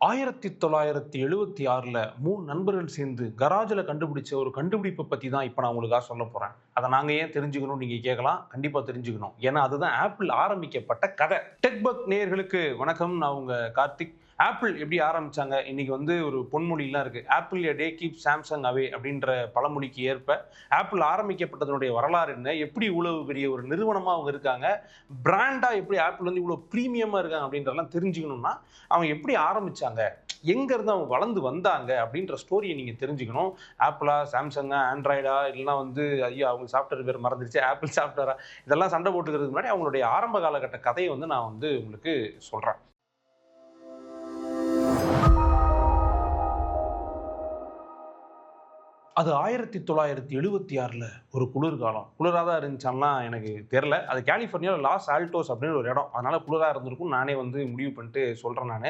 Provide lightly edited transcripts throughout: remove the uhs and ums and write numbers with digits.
1976ல 3 நண்பர்கள் சேர்ந்து கராஜ்ல கண்டுபிடிச்ச ஒரு கண்டுபிடிப்ப பத்தி தான் இப்ப நான் உங்களுக்காக சொல்லப் போறேன். அத நாங்க ஏன் தெரிஞ்சுக்கணும்னு நீங்க கேட்கலாம். கண்டிப்பா தெரிஞ்சுக்கணும். ஏன்னா அதுதான் ஆப்பிள் ஆரம்பிக்கப்பட்ட கதை. டெக்பக் நேயர்களுக்கு வணக்கம். நான் உங்க கார்த்திக். ஆப்பிள் எப்படி ஆரம்பிச்சாங்க? இன்னைக்கு வந்து ஒரு பொன்மொழிலாம் இருக்கு. ஆப்பிள் எ டே கீப்ஸ் சாம்சங் அவே அப்படின்ற பழமொழிக்கு ஏற்ப ஆப்பிள் ஆரம்பிக்கப்பட்டதனுடைய வரலாறு என்ன? எப்படி இவ்வளவு பெரிய ஒரு நிறுவனமா அவங்க இருக்காங்க? பிராண்டா எப்படி ஆப்பிள் வந்து இவ்வளவு பிரீமியமா இருக்காங்க அப்படின்றதெல்லாம் தெரிஞ்சுக்கணும்னா, அவங்க எப்படி ஆரம்பிச்சாங்க? எங்க இருந்து அவங்க வளர்ந்து வந்தாங்க அப்படின்ற ஸ்டோரியை நீங்க தெரிஞ்சுக்கணும். ஆப்பிளா, சாம்சங்கா, ஆண்ட்ராய்டா இல்லைன்னா வந்து ஐயோ அவங்க சாஃப்ட்வேர் பேர் மறந்துருச்சு. ஆப்பிள் சாஃப்ட்வேரா இதெல்லாம் சண்டை போட்டுக்கிறதுக்கு முன்னாடி அவங்களுடைய ஆரம்ப காலகட்ட கதையை வந்து நான் வந்து உங்களுக்கு சொல்றேன். அது 1976ல ஒரு குளிர்காலம். குளிரா தான் இருந்துச்சான்லாம் எனக்கு தெரியல. அது கலிஃபோர்னியால லாஸ் ஆல்டோஸ் அப்படின்னு ஒரு இடம். அதனால குளிரா இருந்திருக்கும்னு நானே வந்து முடிவு பண்ணிட்டு சொல்றேன் நானு.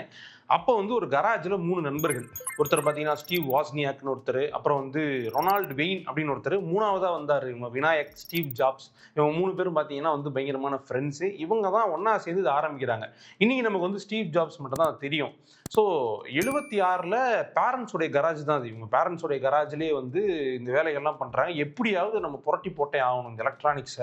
அப்போ வந்து ஒரு கராஜ்ல 3 நண்பர்கள். ஒருத்தர் பார்த்தீங்கன்னா, ஸ்டீவ் வாஸ்னியாக்ன்னு ஒருத்தரு, அப்புறம் வந்து ரொனால்ட் வெயின் அப்படின்னு ஒருத்தரு, 3வதா வந்தாரு இவங்க விநாயக், ஸ்டீவ் ஜாப்ஸ். இவங்க 3 பேரும் பார்த்தீங்கன்னா வந்து பயங்கரமான ஃப்ரெண்ட்ஸு. இவங்க தான் ஒண்ணா சேர்ந்து இத ஆரம்பிக்கிறாங்க. இன்னைக்கு நமக்கு வந்து ஸ்டீவ் ஜாப்ஸ் மட்டும் தான் தெரியும். ஸோ 76ல பேரண்ட்ஸ் உடைய கராஜ் தான் அது. இவங்க பேரண்ட்ஸ் உடைய கராஜ்லயே வந்து இந்த வேலைகள்லாம் பண்றாங்க. எப்படியாவது நம்ம புரட்டி போட்டே ஆகணும் இந்த எலக்ட்ரானிக்ஸ.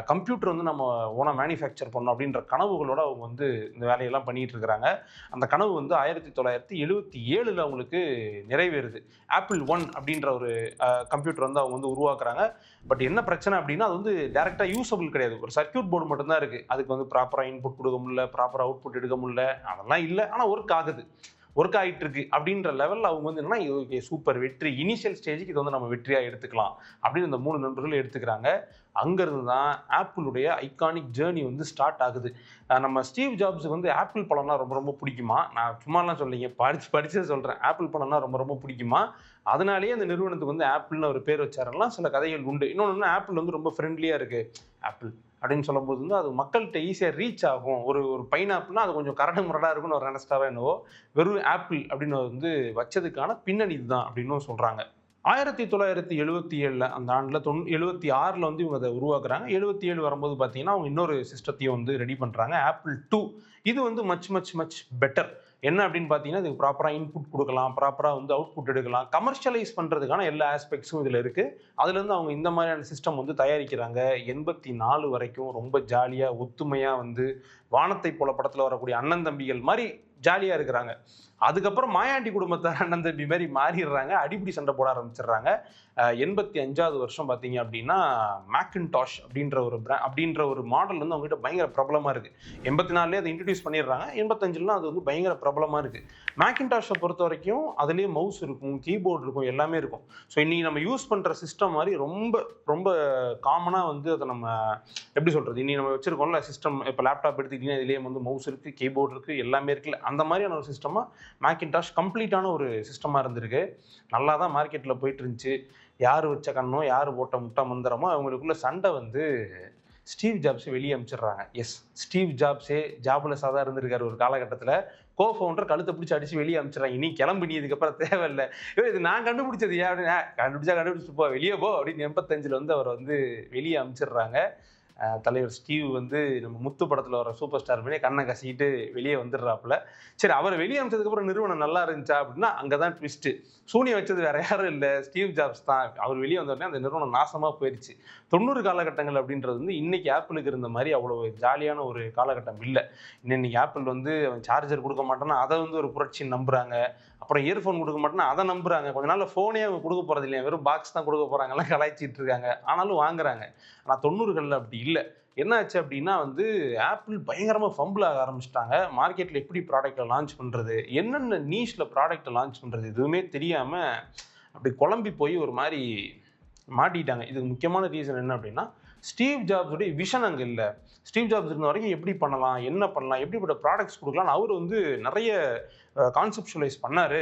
கம்ப்யூட்டர் வந்து நம்ம ஓனா மேனுஃபேக்சர் பண்ணணும் அப்படின்ற கனவுகளோட அவங்க வந்து இந்த வேலையெல்லாம் பண்ணிட்டு இருக்கிறாங்க. அந்த கனவு வந்து 1977ல அவங்களுக்கு நிறைவேறுது. ஆப்பிள் ஒன் அப்படின்ற ஒரு கம்ப்யூட்டர் வந்து அவங்க வந்து உருவாக்குறாங்க. பட் என்ன பிரச்சனை அப்படின்னா, அது வந்து டைரக்டா யூசபிள் கிடையாது. ஒரு சர்க்யூட் போர்டு மட்டும் தான் இருக்கு. அதுக்கு வந்து ப்ராப்பரா இன்புட் குடுக்க முடியல, ப்ராப்பரா அவுட்புட் எடுக்க முடியல. அதெல்லாம் இல்ல. ஆனா ஒர்க் ஆகுது. ஒர்க் ஆயிட்டு இருக்கு அப்படின்ற லெவல்ல அவங்க வந்து என்னன்னா, ஓகே சூப்பர் வெற்றி. இனிஷியல் ஸ்டேஜ்க்கு இத வந்து நம்ம வெற்றியா எடுத்துக்கலாம். அப்படின்னு இந்த 3 நண்பர்கள் எடுத்துக்கிறாங்க. அங்கிருந்து தான் ஆப்பிளுடைய ஐகானிக் ஜர்னி வந்து ஸ்டார்ட் ஆகுது. நம்ம ஸ்டீவ் ஜாப்ஸுக்கு வந்து ஆப்பிள் பழம்னா ரொம்ப ரொம்ப பிடிக்குமா? நான் சும்மாலாம் சொல்லலைங்க. படிச்சத சொல்றேன். ஆப்பிள் பழம்னா ரொம்ப ரொம்ப பிடிக்குமா? அதனாலேயே அந்த நிறுவனத்துக்கு வந்து ஆப்பிள்னு ஒரு பேர் வச்சாருலாம் சில கதைகள் உண்டு. இன்னொன்னு ஆப்பிள் வந்து ரொம்ப ஃப்ரெண்ட்லியா இருக்கு. ஆப்பிள் அப்படின்னு சொல்லும்போது வந்து அது மக்கள்கிட்ட ஈஸியா ரீச் ஆகும். ஒரு ஒரு பைனாப்பிள்னா அது கொஞ்சம் கரடு முரடா இருக்கும்னு அவர் நினைச்சிட்டாரோ என்னவோ, வெறும் ஆப்பிள் அப்படின்னு வந்து வச்சதுக்கான பின்னணி இதுதான் அப்படின்னும் சொல்றாங்க. 1977ல அந்த ஆண்டுல 76ல வந்து இவங்க அத உருவாக்குறாங்க. 77 வரும்போது பார்த்தீங்கன்னா, அவங்க இன்னொரு சிஸ்டத்தையும் வந்து ரெடி பண்றாங்க. ஆப்பிள் 2. இது வந்து மச் மச் மச் பெட்டர். என்ன அப்படின்னு பார்த்தீங்கன்னா, இதுக்கு ப்ராப்பரா இன்புட் குடுக்கலாம். ப்ராப்பரா வந்து அவுட்புட் எடுக்கலாம். கமர்ஷியலைஸ் பண்றதுக்கான எல்லா ஆஸ்பெக்ட்ஸும் இதுல இருக்கு. அதுலேருந்து அவங்க இந்த மாதிரியான சிஸ்டம் வந்து தயாரிக்கிறாங்க. 84 வரைக்கும் ரொம்ப ஜாலியா, ஒத்துமையா வந்து வானத்தை போல படத்துல வரக்கூடிய அண்ணன் தம்பிகள் மாரி ஜாலியா இருக்கிறாங்க. அதுக்கப்புறம் மாயாண்டி குடும்பத்தார் அண்ணன் தம்பி மாரி மாறிடுறாங்க. அடிபிடி சண்டை போட ஆரம்பிச்சுடுறாங்க. 85வது வருஷம் பார்த்தீங்க அப்படின்னா, மேக்கின்டாஷ் அப்படின்ற ஒரு மாடல் வந்து அவங்ககிட்ட பயங்கர பிரபலமா இருக்கு. 84லயே அத இன்ட்ரோடியூஸ் பண்ணிடுறாங்க. 85லலாம் அது வந்து பயங்கர பிரபலமா இருக்கு. மேக்கின்டாஷ பொறுத்தவரைக்கும் அதிலேயே மவுஸ் இருக்கும், கீபோர்ட் இருக்கும், எல்லாமே இருக்கும். ஸோ இன்னைக்கு நம்ம யூஸ் பண்ற சிஸ்டம் மாரி ரொம்ப ரொம்ப காமனா வந்து அத நம்ம எப்படி சொல்றது? இன்னைக்கு நம்ம வச்சிருக்கோம்ல சிஸ்டம். இப்ப லேப்டாப் எடுத்துக்கிட்டீங்கன்னா, இதிலேயே வந்து மவுஸ் இருக்கு, கீபோர்ட் இருக்கு, எல்லாமே இருக்குல்ல. அந்த மாதிரியான ஒரு சிஸ்டமா மேக்கின்டாஷ் கம்ப்ளீட்டான ஒரு சிஸ்டமா இருந்திருக்கு. நல்லா தான் மார்க்கெட்ல போயிட்டு இருந்துச்சு. யாரு வச்ச கண்ணோ, யாரு போட்ட முட்டை மந்திரமோ அவங்களுக்குள்ள சண்டை வந்து ஸ்டீவ் ஜாப்ஸ வெளிய அனுப்பிச்சுடுறாங்க. எஸ், ஸ்டீவ் ஜாப்ஸே ஜாப்லெஸ்ஸா தான் இருந்திருக்காரு ஒரு காலகட்டத்தில. கோ-ஃபவுண்டர் கழுத்த பிடிச்சு அடிச்சு வெளிய அனுப்பிச்சுடுறாங்க. "நீ கிளம்பு, நீ இதுக்கப்புறம் தேவையில்ல." "ஏய் இது நான் கண்டுபிடிச்சதுயா" அப்படின்னு. கண்டுபிடிச்சா கண்டுபிடிச்சுட்டு போ, வெளிய போ" அப்படின்னு 85ல வந்து அவர வந்து வெளிய அனுப்பிச்சுடுறாங்க. தலைவர் ஸ்டீவ் வந்து நம்ம முத்து படத்துல வர சூப்பர் ஸ்டார் மாரியே கண்ணை கசிக்கிட்டு வெளியே வந்துடுறாப்புல. சரி, அவர் வெளியே அனுப்பிச்சதுக்கு அப்புறம் நிறுவனம் நல்லா இருந்துச்சா அப்படின்னா, அங்கதான் ட்விஸ்ட். சூனியம் வச்சது வேற யாரும் இல்ல, ஸ்டீவ் ஜாப்ஸ் தான். அவர் வெளியே வந்த உடனே அந்த நிறுவனம் நாசமா போயிருச்சு. 90 காலகட்டங்கள் அப்படின்றது வந்து இன்னைக்கு ஆப்பிளுக்கு இருந்த மாதிரி அவ்வளவு ஜாலியான ஒரு காலகட்டம் இல்ல. இன்னைக்கு ஆப்பிள் வந்து சார்ஜர் கொடுக்க மாட்டோம்னா அதை வந்து ஒரு புரட்சின்னு நம்புறாங்க. அப்புறம் இயர்ஃபோன் கொடுக்க மாட்டோம்னா அதை நம்புறாங்க. கொஞ்ச நாள்ல போனே அவங்க கொடுக்க போறது இல்லையா, வெறும் பாக்ஸ் தான் கொடுக்க போறாங்கலாம் கலாய்ச்சிட்டு இருக்காங்க. ஆனாலும் வாங்குறாங்க. ஆனா 90கள்ல அப்படி இல்ல. என்ன ஆச்சு அப்படின்னா வந்து ஆப்பிள் பயங்கரமா ஃபம்பிள் ஆக ஆரம்பிச்சுட்டாங்க. மார்க்கெட்ல எப்படி ப்ராடக்ட்ட லான்ச் பண்றது? என்னென்ன நீஷ்ல ப்ராடக்ட்ட லான்ச் பண்றது? எதுவுமே தெரியாம அப்படி குழம்பி போய் ஒரு மாரி மாட்டிக்கிட்டாங்க. இதுக்கு முக்கியமான ரீசன் என்ன அப்படின்னா, ஸ்டீவ் ஜாப்ஸ் உடைய விஷன் அங்க இல்ல. ஸ்டீவ் ஜாப்ஸ் இருந்த வரைக்கும் எப்படி பண்ணலாம்? என்ன பண்ணலாம்? எப்படிப்பட்ட ப்ராடக்ட்ஸ் குடுக்கலாம்ன்னு அவரு வந்து நெறைய கான்செப்சுவலைஸ் பண்ணாரு.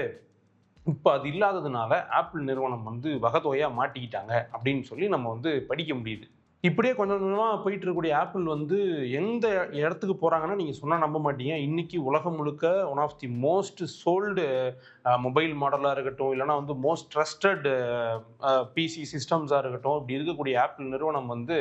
இப்ப அது இல்லாததுனால ஆப்பிள் நிறுவனம் வந்து வகதோயா மாட்டிக்கிட்டாங்க அப்படின்னு சொல்லி நம்ம வந்து படிக்க முடியுது. இப்படியே கொஞ்சம் கொஞ்சமா போயிட்டு இருக்கக்கூடிய ஆப்பிள் வந்து எந்த இடத்துக்கு போறாங்கன்னா, நீங்க சொன்னா நம்ப மாட்டீங்க. இன்னைக்கு உலகம் முழுக்க one of the most sold mobile மாடலா இருக்கட்டும், இல்லன்னா வந்து மோஸ்ட் ட்ரஸ்டட் பிசி சிஸ்டம்ஸா இருக்கட்டும், இப்படி இருக்கக்கூடிய ஆப்பிள் நிறுவனம் வந்து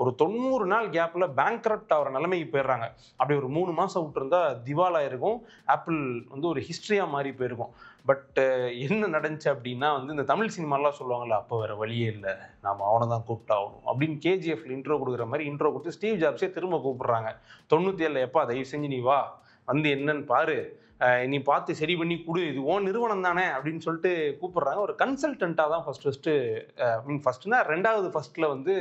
ஒரு 90 நாள் கேப்ல பேங்க்ரப்ட் ஆகிற நிலைமைக்கு போயிடுறாங்க. அப்படி ஒரு 3 மாசம் விட்டுருந்தா திவாலா இருக்கும். ஆப்பிள் வந்து ஒரு ஹிஸ்டரியா மாறி போயிருக்கும். பட் என்ன நடந்துச்சு அப்படின்னா வந்து இந்த தமிழ் சினிமாலாம் சொல்லுவாங்கல்ல, அப்போ வேற வழியே இல்லை, நாம அவனை தான் கூப்பிட்டாகணும் அப்படின்னு கேஜிஎஃப்ல இன்ட்ரோ கொடுக்குற மாதிரி இன்ட்ரோ கொடுத்து ஸ்டீவ் ஜாப்ஸே திரும்ப கூப்பிடுறாங்க 97. எப்பா தயவு செஞ்சு நீ வா, வந்து என்னன்னு பாரு, நீ பார்த்து சரி பண்ணி கொடு, இது ஓன் நிறுவனம் தானே அப்படின்னு சொல்லிட்டு கூப்பிடுறாங்க. ஒரு கன்சல்டண்ட்டாக தான் ஃபர்ஸ்ட்னா 2வது ஃபர்ஸ்ட்ல வந்து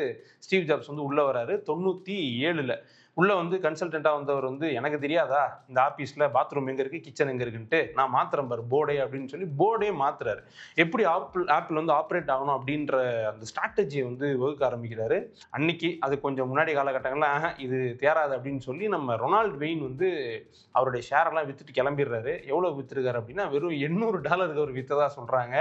ஸ்டீவ் ஜாப்ஸ் வந்து உள்ள வராரு 97. உள்ள வந்து கன்சல்டண்டா வந்தவர் வந்து, எனக்கு தெரியாதா இந்த ஆபீஸ்ல பாத்ரூம் எங்க இருக்கு, கிச்சன் எங்க இருக்குன்ட்டு, நான் மாத்திரம் பாரு போர்டே அப்படின்னு சொல்லி போர்டே மாத்துறாரு. எப்படி ஆப்பிள் வந்து ஆப்ரேட் ஆகணும் அப்படின்ற அந்த ஸ்ட்ராட்டஜியை வந்து வகுக்க ஆரம்பிக்கிறாரு. அன்னைக்கு அது கொஞ்சம் முன்னாடி காலகட்டங்கள்ல இது தேராது அப்படின்னு சொல்லி நம்ம ரொனால்ட் வெயின் வந்து அவருடைய ஷேர் எல்லாம் வித்துட்டு கிளம்பிடுறாரு. எவ்வளவு வித்துருக்காரு அப்படின்னா வெறும் $800 அவர் வித்ததா சொல்றாங்க.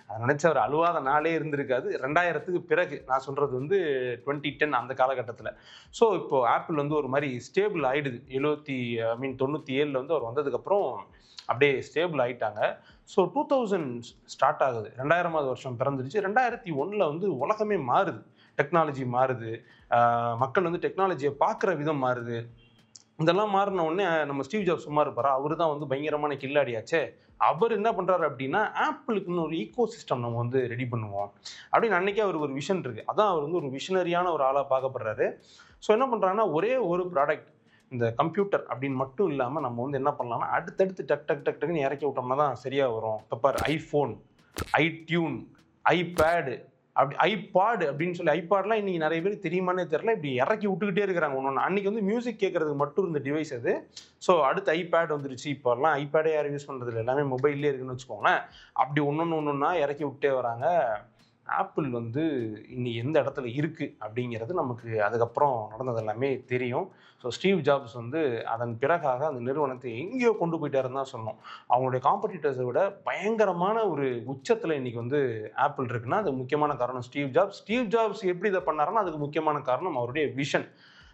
அதை நினைச்சு அவர் அழுவாத நாளே இருந்திருக்காது. 2000க்கு பிறகு நான் சொல்றது வந்து 2010 அந்த காலகட்டத்தில். ஸோ இப்போ ஆப்பிள் வந்து ஒரு மாதிரி ஸ்டேபிள் ஆயிடுது. 97 வந்து அவர் வந்ததுக்கப்புறம் அப்படியே ஸ்டேபிள் ஆயிட்டாங்க. ஸோ 2000 ஸ்டார்ட் ஆகுது, 2000வது வருஷம் பிறந்துருச்சு. 2001 வந்து உலகமே மாறுது, டெக்னாலஜி மாறுது, மக்கள் வந்து டெக்னாலஜியை பார்க்குற விதம் மாறுது. இதெல்லாம் மாறின உடனே நம்ம ஸ்டீவ் ஜாப்ஸ் சும்மா இருப்பாரா? அவரு தான் வந்து பயங்கரமான கில்லாடியாச்சே. அவர் என்ன பண்றாரு அப்படின்னா, ஆப்பிளுக்குன்னு ஒரு ஈகோ சிஸ்டம் நம்ம வந்து ரெடி பண்ணுவோம் அப்படின்னு அன்னைக்கே அவருக்கு ஒரு விஷன் இருக்கு. அதான் அவர் வந்து ஒரு விஷனரியான ஒரு ஆளா பார்க்கப்படுறாரு. ஸோ என்ன பண்றாங்கன்னா, ஒரே ஒரு ப்ராடக்ட் இந்த கம்ப்யூட்டர் அப்படின்னு மட்டும் இல்லாம நம்ம வந்து என்ன பண்ணலாம்னா, அடுத்தடுத்து டக் டக் டக் டக்குன்னு இறக்கி விட்டோம்னா தான் சரியா வரும். இப்போ பாரு, ஐஃபோன், ஐடியூன், ஐபேடு, அப்படி ஐபாட் அப்படின்னு சொல்லி, ஐபாட்லாம் இன்னைக்கு நிறைய பேருக்கு தெரியுமானே தெரியல. இப்படி இறக்கி விட்டுக்கிட்டே இருக்கிறாங்க ஒன்று. அன்னைக்கு வந்து மியூசிக் கேட்கறதுக்கு மட்டும் இருந்த டிவைஸ் அது. ஸோ அடுத்து ஐபேட் வந்துருச்சு. இப்போல்லாம் ஐபேடே யாரும் யூஸ் பண்றது இல்லை, எல்லாமே மொபைல்லே இருக்குன்னு வச்சுக்கோங்களேன். அப்படி ஒன்னொன்னா இறக்கி விட்டே வராங்க. ஆப்பிள் வந்து இன்னைக்கு எந்த இடத்துல இருக்கு அப்படிங்கிறது நமக்கு அதுக்கப்புறம் நடந்தது எல்லாமே தெரியும். ஸோ ஸ்டீவ் ஜாப்ஸ் வந்து அதன் பிறகாக அந்த நிறுவனத்தை எங்கேயோ கொண்டு போயிட்டாருன்னு தான் சொல்லணும். அவங்களுடைய காம்படிட்டர்ஸை விட பயங்கரமான ஒரு உச்சத்தில் இன்னைக்கு வந்து ஆப்பிள் இருக்குன்னா அது முக்கியமான காரணம் ஸ்டீவ் ஜாப்ஸ். ஸ்டீவ் ஜாப்ஸ் எப்படி இதை பண்ணாருன்னா அதுக்கு முக்கியமான காரணம் அவருடைய விஷன்.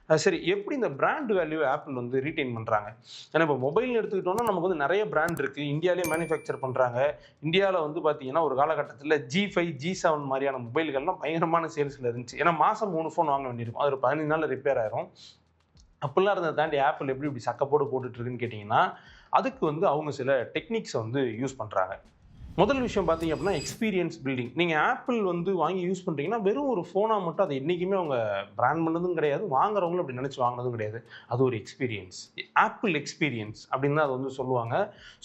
சரி, எப்படி இந்த பிராண்ட் வேல்யூ ஆப்பிள் வந்து ரீட்டைன் பண்ணுறாங்க? ஏன்னா இப்போ மொபைல் எடுத்துக்கிட்டோம்னா நமக்கு வந்து நிறைய பிராண்ட் இருக்குது, இந்தியாவிலே மேனுஃபேக்சர் பண்ணுறாங்க. இந்தியாவில் வந்து பார்த்தீங்கன்னா ஒரு காலகட்டத்தில் G5 G7 மாதிரியான மொபைல்கள்லாம் பயங்கரமான சேல்ஸில் இருந்துச்சு. ஏன்னா மாதம் 3 ஃபோன் வாங்க வேண்டியிருக்கும், அது ஒரு 15 நாளில் ரிப்பேர் ஆயிரும். அப்படிலாம் இருந்ததை தாண்டி ஆப்பிள் எப்படி இப்படி சக்கப்போடு போட்டுட்டு இருக்குன்னு கேட்டிங்கன்னா, அதுக்கு வந்து அவங்க சில டெக்னிக்ஸை வந்து யூஸ் பண்ணுறாங்க. முதல் விஷயம் பார்த்தீங்க அப்படின்னா எக்ஸ்பீரியன்ஸ் பில்டிங். நீங்கள் ஆப்பிள் வந்து வாங்கி யூஸ் பண்ணுறீங்கன்னா வெறும் ஒரு ஃபோனாக மட்டும் அதை என்றைக்குமே அவங்க பிராண்ட் பண்ணதும் கிடையாது, வாங்குறவங்களும் அப்படி நினச்சி வாங்கினதும் கிடையாது. அது ஒரு எக்ஸ்பீரியன்ஸ், ஆப்பிள் எக்ஸ்பீரியன்ஸ் அப்படின்னு தான் அதை வந்து சொல்லுவாங்க.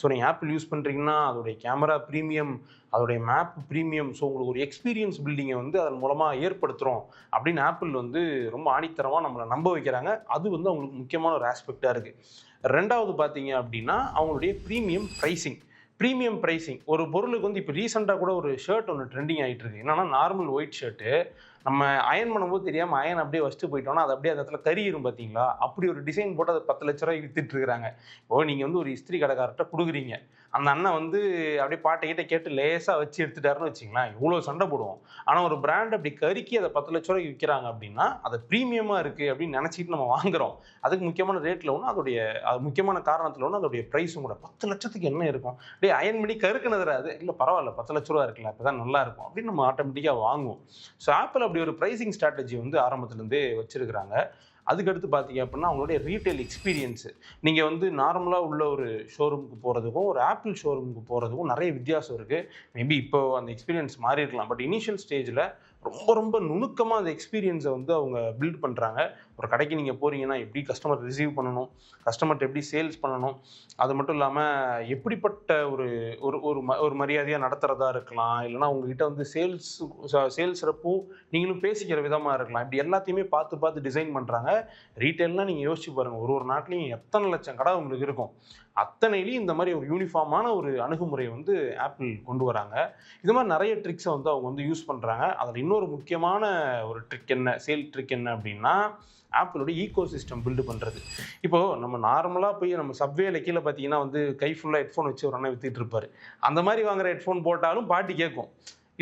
ஸோ நீங்கள் ஆப்பிள் யூஸ் பண்ணுறீங்கன்னா அதோடைய கேமரா ப்ரீமியம், அதோடைய மேப் ப்ரீமியம். ஸோ உங்களுக்கு ஒரு எக்ஸ்பீரியன்ஸ் பில்டிங்கை வந்து அதன் மூலமாக ஏற்படுத்துகிறோம் அப்படின்னு ஆப்பிள் வந்து ரொம்ப ஆணித்தரமாக நம்மளை நம்ப வைக்கிறாங்க. அது வந்து அவங்களுக்கு முக்கியமான ஒரு ஆஸ்பெக்டாக இருக்குது. ரெண்டாவது பார்த்தீங்க அப்படின்னா அவங்களுடைய ப்ரீமியம் ப்ரைஸிங். ஒரு பொருளுக்கு வந்து இப்போ ரீசெண்டாக கூட ஒரு ஷர்ட் ஒன்று ட்ரெண்டிங் ஆகிட்டு இருக்கு. என்னன்னா நார்மல் ஒயிட் ஷர்ட்டு நம்ம அயன் பண்ணும்போது தெரியாமல் அயன் அப்படியே வச்சுட்டு போயிட்டோம்னா அது அப்படியே அந்த இடத்துல கரியிரும் பார்த்தீங்களா? அப்படி ஒரு டிசைன் போட்டு அதை 10 லட்ச ரூபாய் வித்துட்டு இருக்கிறாங்க. நீங்கள் வந்து ஒரு இஸ்திரி கடைக்காரர்கிட்ட கொடுக்குறீங்க, அந்த அண்ணன் வந்து அப்படியே பாட்டை கேட்டு லேசாக வச்சு எடுத்துட்டாருன்னு வச்சிங்களேன், இவ்வளோ சண்டை போடுவோம். ஆனால் ஒரு பிராண்ட் அப்படி கருக்கி அதை 10 லட்ச ரூபாய்க்கு விற்கிறாங்க அப்படின்னா அது ப்ரீமியமாக இருக்குது அப்படின்னு நினச்சிட்டு நம்ம வாங்குறோம். அதுக்கு முக்கியமான ரேட்டில் ஒன்று, அது முக்கியமான காரணத்தில் ஒன்று அதோடைய ப்ரைஸும் கூட. 10 லட்சத்துக்கு என்ன இருக்கும்? அப்படியே அயன் பண்ணி கருக்குனதுல அது இல்லை, பரவாயில்ல 10 லட்ச ரூபா இருக்குல்ல, அப்போ தான் நல்லா இருக்கும் அப்படின்னு நம்ம ஆட்டோமேட்டிக்காக வாங்குவோம். ஸோ ஆப்பிள் அப்படி ஒரு ப்ரைசிங் ஸ்ட்ராட்டஜி வந்து ஆரம்பத்துலேருந்தே வச்சிருக்கிறாங்க. அதுக்கடுத்து பார்த்தீங்க அப்படின்னா அவங்களுடைய ரீட்டைல் எக்ஸ்பீரியன்ஸு. நீங்கள் வந்து நார்மலாக உள்ள ஒரு ஷோரூமுக்கு போகிறதுக்கும் ஒரு ஆப்பிள் ஷோரூமுக்கு போகிறதுக்கும் நிறைய வித்தியாசம் இருக்குது. மேபி இப்போ அந்த எக்ஸ்பீரியன்ஸ் மாறி இருக்கலாம். பட் இனிஷியல் ஸ்டேஜில் ரொம்ப நுணுக்கமாக அந்த எக்ஸ்பீரியன்ஸை வந்து அவங்க பில்ட் பண்ணுறாங்க. ஒரு கடைக்கு நீங்கள் போகிறீங்கன்னா எப்படி கஸ்டமர் ரிசீவ் பண்ணணும், கஸ்டமர்கிட்ட எப்படி சேல்ஸ் பண்ணணும், அது மட்டும் இல்லாமல் எப்படிப்பட்ட ஒரு மரியாதையாக நடத்துகிறதா இருக்கலாம், இல்லைனா உங்ககிட்ட வந்து சேல்ஸ் ரப்பும் நீங்களும் பேசிக்கிற விதமாக இருக்கலாம். இப்படி எல்லாத்தையுமே பார்த்து டிசைன் பண்ணுறாங்க. ரீட்டைல்லாம் நீங்கள் யோசிச்சு பாருங்கள், ஒரு நாட்டிலையும் எத்தனை லட்சம் கடை உங்களுக்கு இருக்கும், அத்தனையிலையும் இந்த மாதிரி ஒரு யூனிஃபார்மான ஒரு அணுகுமுறை வந்து ஆப்பிள் கொண்டு வராங்க. இது மாதிரி நிறைய ட்ரிக்ஸை வந்து அவங்க வந்து யூஸ் பண்ணுறாங்க. அதில் இன்னொரு முக்கியமான ஒரு ட்ரிக் என்ன, சேல் ட்ரிக் என்ன அப்படின்னா ஆப்பிளோட ஈகோ சிஸ்டம் பில்டு பண்ணுறது. இப்போது நம்ம நார்மலாக போய் நம்ம சப்வேல கீழே பார்த்தீங்கன்னா வந்து கை ஃபுல்லாக ஹெட்ஃபோன் வச்சு ஒரு அண்ணன் வித்துட்டு இருப்பார். அந்த மாதிரி வாங்குற ஹெட்ஃபோன் போட்டாலும் பாட்டு கேட்கும்.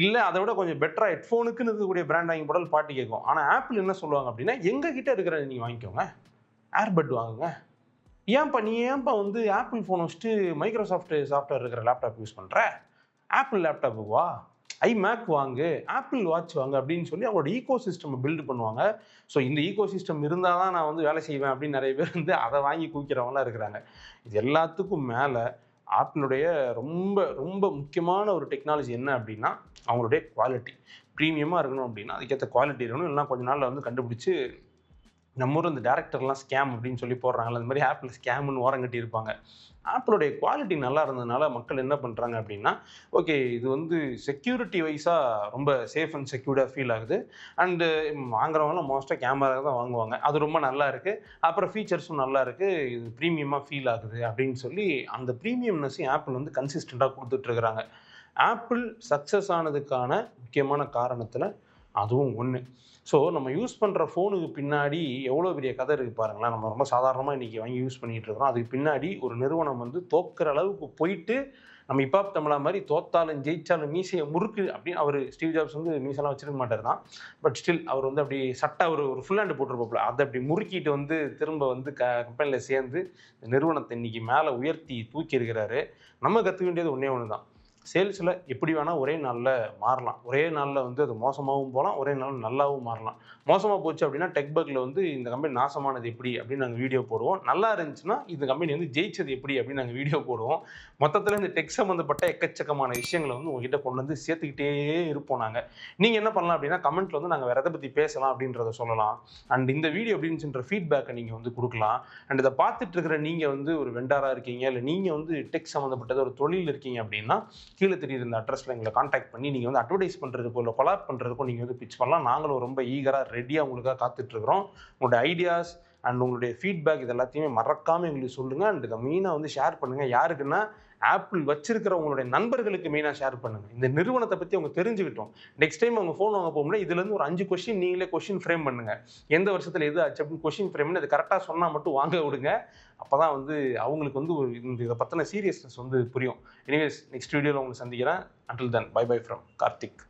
இல்லை அதை விட கொஞ்சம் பெட்டராக ஹெட்ஃபோனுக்குன்னு இருக்கக்கூடிய பிராண்ட் வாங்கி போட்டாலும் பாட்டு கேட்கும். ஆனால் ஆப்பிள் என்ன சொல்லுவாங்க அப்படின்னா, எங்கள் கிட்ட இருக்கிற நீங்கள் வாங்கிக்கோங்க, ஏர்பட் வாங்குங்க. நீ ஏன்பா வந்து ஆப்பிள் ஃபோன் வச்சுட்டு மைக்ரோசாஃப்ட் சாஃப்ட்வேர் இருக்கிற லேப்டாப் யூஸ் பண்ணுற, ஆப்பிள் லேப்டாப்புக்கு வா, ஐமேக் வாங்கு, ஆப்பிள் வாட்ச் வாங்கு அப்படின்னு சொல்லி அவங்களோட ஈகோ சிஸ்டம் பில்டு பண்ணுவாங்க. ஸோ இந்த ஈகோ சிஸ்டம் இருந்தால் தான் நான் வந்து வேலை செய்வேன் அப்படின்னு நிறைய பேர் வந்து அதை வாங்கி குவிக்கிறவங்களாம் இருக்கிறாங்க. இது எல்லாத்துக்கும் மேலே ஆப்பிளுடைய ரொம்ப ரொம்ப முக்கியமான ஒரு டெக்னாலஜி என்ன அப்படின்னா அவங்களுடைய குவாலிட்டி. ப்ரீமியமாக இருக்கணும் அப்படின்னா அதுக்கேற்ற குவாலிட்டி இருக்கணும். இல்லைனா கொஞ்ச நாளில் வந்து கண்டுபிடிச்சி நம்ம ஊர் இந்த டேரக்டர்லாம் ஸ்கேம் அப்படின்னு சொல்லி போடுறாங்கல்ல, அந்த மாதிரி ஆப்பிள் ஸ்கேம்னு ஓரம் கட்டி இருப்பாங்க. ஆப்பிளுடைய குவாலிட்டி நல்லா இருந்ததுனால மக்கள் என்ன பண்ணுறாங்க அப்படின்னா, ஓகே இது வந்து செக்யூரிட்டி வைஸாக ரொம்ப சேஃப் அண்ட் செக்யூர்டாக ஃபீல் ஆகுது. அண்டு வாங்குறவங்களாம் மோஸ்ட்டாக கேமரா தான் வாங்குவாங்க. அது ரொம்ப நல்லா இருக்குது. அப்புறம் ஃபீச்சர்ஸும் நல்லா இருக்குது. இது ப்ரீமியமாக ஃபீல் ஆகுது அப்படின்னு சொல்லி அந்த ப்ரீமியம்னஸையும் ஆப்பிள் வந்து கன்சிஸ்டண்ட்டாக கொடுத்துட்ருக்குறாங்க. ஆப்பிள் சக்ஸஸ் ஆனதுக்கான முக்கியமான காரணத்தில் அதுவும் ஒன்று. ஸோ நம்ம யூஸ் பண்ணுற ஃபோனுக்கு பின்னாடி எவ்வளோ பெரிய கதை இருக்குது பாருங்களேன். நம்ம ரொம்ப சாதாரணமாக இன்றைக்கி வாங்கி யூஸ் பண்ணிகிட்டு இருக்கிறோம். அதுக்கு பின்னாடி ஒரு நிறுவனம் வந்து தோக்கிற அளவுக்கு போயிட்டு நம்ம இப்பாப் தமிழா மாதிரி தோத்தாலும் ஜெயிச்சாலும் மீசையை முறுக்கு அப்படின்னு அவர் ஸ்டீவ் ஜாப்ஸ் வந்து மீசெல்லாம் வச்சிருக்க மாட்டார் தான். பட் ஸ்டில் அவர் வந்து அப்படி சட்டை ஒரு ஃபுல் ஹேண்டு போட்டிருப்பாப்புல அதை அப்படி முறுக்கிட்டு வந்து திரும்ப வந்து கம்பெனியில் சேர்ந்து நிறுவனத்தை இன்னைக்கு மேலே உயர்த்தி தூக்கி இருக்கிறாரு. நம்ம கற்றுக்க வேண்டியது ஒன்றே ஒன்று தான். சேல்ஸில் எப்படி வேணால் ஒரே நாளில் மாறலாம். ஒரே நாளில் வந்து அது மோசமாகவும் போகலாம், ஒரே நாளில் நல்லாவும் மாறலாம். மோசமாக போச்சு அப்படின்னா டெக் பக்கில் வந்து இந்த கம்பெனி நாசமானது எப்படி அப்படின்னு நாங்கள் வீடியோ போடுவோம். நல்லா இருந்துச்சுன்னா இந்த கம்பெனி வந்து ஜெயிச்சது எப்படி அப்படின்னு நாங்கள் வீடியோ போடுவோம். மொத்தத்தில் இந்த டெக் சம்மந்தப்பட்ட எக்கச்சக்கமான விஷயங்களை வந்து உங்ககிட்ட கொண்டு வந்து சேர்த்துக்கிட்டே இருப்போம் நாங்கள். நீங்கள் என்ன பண்ணலாம் அப்படின்னா கமெண்ட்டில் வந்து நாங்கள் வேறு எதை பற்றி பேசலாம் அப்படின்றத சொல்லலாம். அண்ட் இந்த வீடியோ அப்படின்ற ஃபீட்பேக்கை நீங்கள் வந்து கொடுக்கலாம். அண்ட் இதை பார்த்துட்டு இருக்கிற நீங்கள் வந்து ஒரு வெண்டாராக இருக்கீங்க, இல்லை நீங்கள் வந்து டெக் சம்மந்தப்பட்டது ஒரு தொழில் இருக்கீங்க அப்படின்னா கீழே தெரியுது இந்த அட்ரஸில் எங்களை காண்டாக்ட் பண்ணி நீங்கள் வந்து அட்வர்டைஸ் பண்ணுறதுக்கோ இல்லை கொலாப் பண்ணுறதுக்கோ நீங்கள் வந்து பிச் பண்ணலாம். நாங்களும் ரொம்ப ஈகராக ரெடியாக உங்களுக்காக காத்துட்ருக்குறோம். உங்களோட ஐடியாஸ் அண்ட் உங்களுடைய ஃபீட்பேக் இது எல்லாத்தையுமே மறக்காமல் எங்களுக்கு சொல்லுங்கள். அண்ட் இதை மெயினாக வந்து ஷேர் பண்ணுங்கள். யாருக்குன்னா ஆப்பிள் வச்சிருக்கிறவங்களுடைய நண்பர்களுக்கு மெயினாக ஷேர் பண்ணுங்கள். இந்த நிறுவனத்தை பற்றி அவங்க தெரிஞ்சுக்கிட்டோம். நெக்ஸ்ட் டைம் அவங்க ஃபோன் வாங்க போகும்போது இதுலேருந்து ஒரு 5 கொஸ்டின் நீங்களே கொஸ்டின் ஃப்ரேம் பண்ணுங்கள். எந்த வருஷத்தில் எது ஆச்சு அப்படின்னு கொஸ்டின் ஃப்ரேம் பண்ணி அது கரெக்டாக சொன்னால் மட்டும் வாங்க விடுங்க. அப்போ தான் வந்து அவங்களுக்கு வந்து ஒரு இதை பற்றின சீரியஸ்னஸ் வந்து புரியும். எனிவேஸ் நெக்ஸ்ட் வீடியோவில் உங்களுக்கு சந்திக்கிறேன். Until then bye bye from Karthik.